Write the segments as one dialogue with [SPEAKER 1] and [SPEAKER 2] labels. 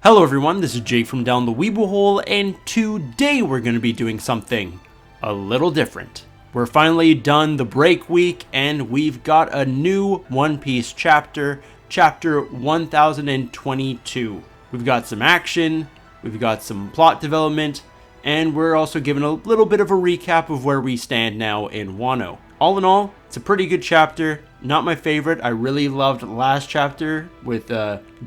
[SPEAKER 1] Hello everyone, this is Jake from Down the Weeaboo Hole, and today we're going to be doing something a little different. We're finally done the break week, and we've got a new One Piece chapter, chapter 1022. We've got some action, we've got some plot development, and we're also given a little bit of a recap of where we stand now in Wano. All in all, it's a pretty good chapter. Not my favorite. I really loved last chapter with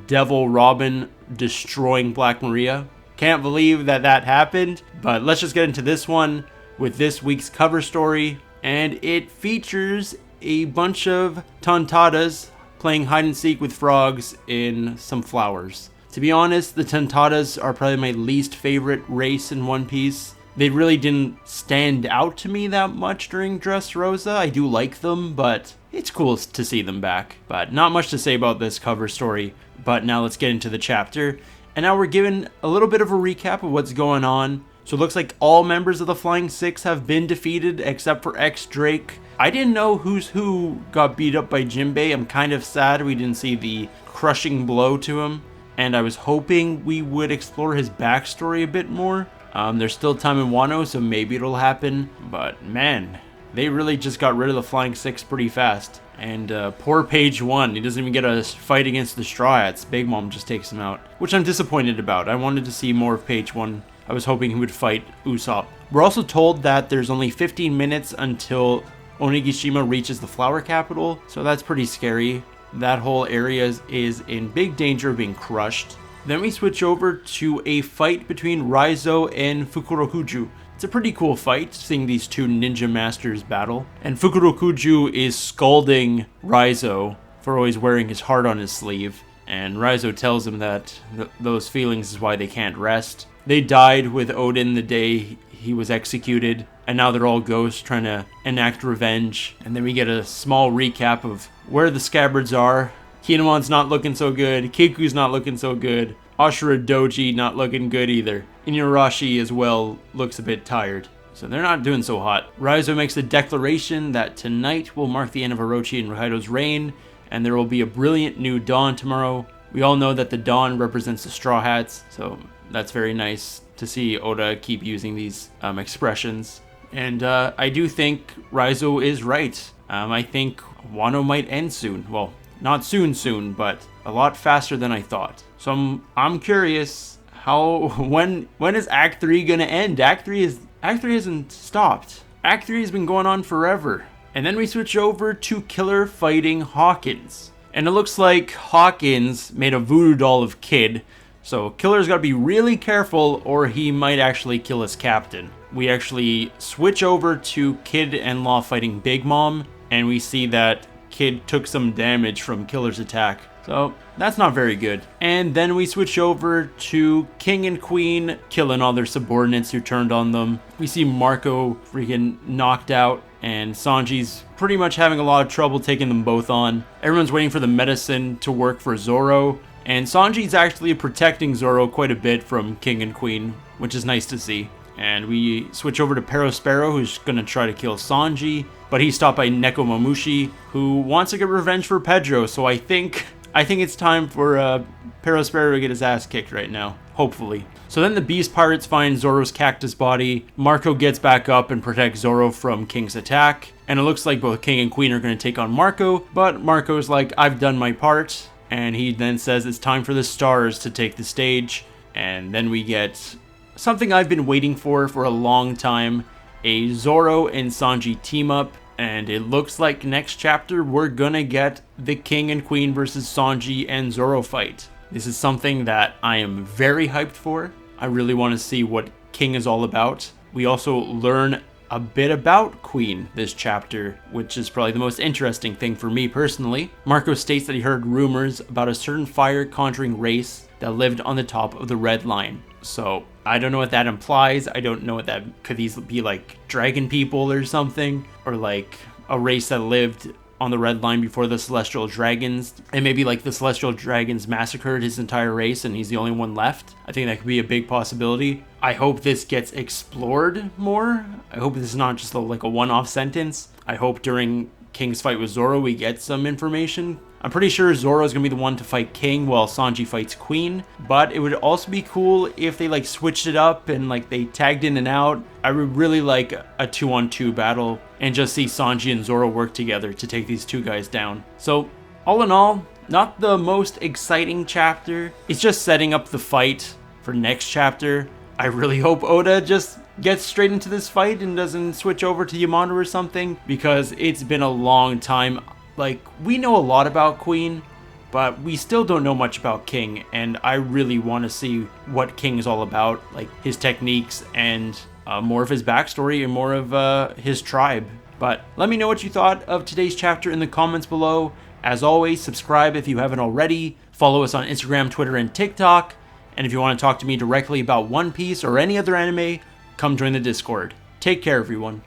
[SPEAKER 1] Devil Robin destroying Black Maria. Can't believe that happened, but let's just get into this one with this week's cover story, and it features a bunch of Tontadas playing hide and seek with frogs in some flowers. To be honest, the Tontadas are probably my least favorite race in One Piece. They really didn't stand out to me that much during Dressrosa. I do like them, but it's cool to see them back. But not much to say about this cover story, but now let's get into the chapter. And now we're given a little bit of a recap of what's going on. So it looks like all members of the Flying Six have been defeated except for X-Drake. I didn't know who got beat up by Jinbei. I'm kind of sad we didn't see the crushing blow to him. And I was hoping we would explore his backstory a bit more. There's still time in Wano, so maybe it'll happen. But man, they really just got rid of the Flying Six pretty fast. And poor Page One, he doesn't even get a fight against the Straw Hats. Big Mom just takes him out, which I'm disappointed about. I wanted to see more of Page One. I was hoping he would fight Usopp. We're also told that there's only 15 minutes until Onigashima reaches the Flower Capital, so that's pretty scary. That whole area is in big danger of being crushed. Then we switch over to a fight between Raizo and Fukurokuju. It's a pretty cool fight, seeing these two ninja masters battle. And Fukurokuju is scolding Raizo for always wearing his heart on his sleeve. And Raizo tells him that those feelings is why they can't rest. They died with Odin the day he was executed, and now they're all ghosts trying to enact revenge. And then we get a small recap of where the scabbards are. Kinemon's not looking so good, Kiku's not looking so good, Ashura Doji not looking good either. Inuyarashi as well looks a bit tired, so they're not doing so hot. Raizo makes a declaration that tonight will mark the end of Orochi and Hokkaido's reign, and there will be a brilliant new dawn tomorrow. We all know that the dawn represents the Straw Hats, so that's very nice to see Oda keep using these expressions. And I do think Raizo is right. I think Wano might end soon. Well, not soon, but a lot faster than I thought. So I'm curious when is Act 3 gonna end? Act 3 hasn't stopped. Act 3 has been going on forever. And then we switch over to Killer fighting Hawkins. And it looks like Hawkins made a voodoo doll of Kid. So Killer's gotta be really careful or he might actually kill his captain. We actually switch over to Kid and Law fighting Big Mom, and we see that Kid took some damage from Killer's attack. So that's not very good. And then we switch over to King and Queen killing all their subordinates who turned on them. We see Marco freaking knocked out, and Sanji's pretty much having a lot of trouble taking them both on. Everyone's waiting for the medicine to work for Zoro, and Sanji's actually protecting Zoro quite a bit from King and Queen, which is nice to see. And we switch over to Perospero, who's going to try to kill Sanji, but he's stopped by Nekomamushi, who wants to get revenge for Pedro, so I think it's time for Perospero to get his ass kicked right now, hopefully. So then the Beast Pirates find Zoro's cactus body. Marco gets back up and protects Zoro from King's attack, and it looks like both King and Queen are going to take on Marco, but Marco's like, I've done my part, and he then says it's time for the stars to take the stage, and then we get something I've been waiting for a long time, a Zoro and Sanji team up, and it looks like next chapter we're gonna get the King and Queen versus Sanji and Zoro fight. This is something that I am very hyped for. I really want to see what King is all about. We also learn a bit about Queen this chapter, which is probably the most interesting thing for me personally. Marco states that he heard rumors about a certain fire conjuring race that lived on the top of the Red Line. So I don't know what that implies. I don't know what that could easily be, like dragon people or something, or like a race that lived on the Red Line before the Celestial Dragons, and maybe like the Celestial Dragons massacred his entire race and he's the only one left. I think that could be a big possibility. I hope this gets explored more. I hope this is not just like a one-off sentence. I hope during King's fight with Zoro we get some information. I'm pretty sure Zoro is going to be the one to fight King while Sanji fights Queen. But it would also be cool if they like switched it up and like they tagged in and out. I would really like a 2-on-2 battle and just see Sanji and Zoro work together to take these two guys down. So all in all, not the most exciting chapter. It's just setting up the fight for next chapter. I really hope Oda just gets straight into this fight and doesn't switch over to Yamato or something, because it's been a long time. Like, we know a lot about Queen, but we still don't know much about King, and I really want to see what King is all about, like his techniques and more of his backstory and more of his tribe. But let me know what you thought of today's chapter in the comments below. As always, subscribe if you haven't already. Follow us on Instagram, Twitter, and TikTok. And if you want to talk to me directly about One Piece or any other anime, come join the Discord. Take care, everyone.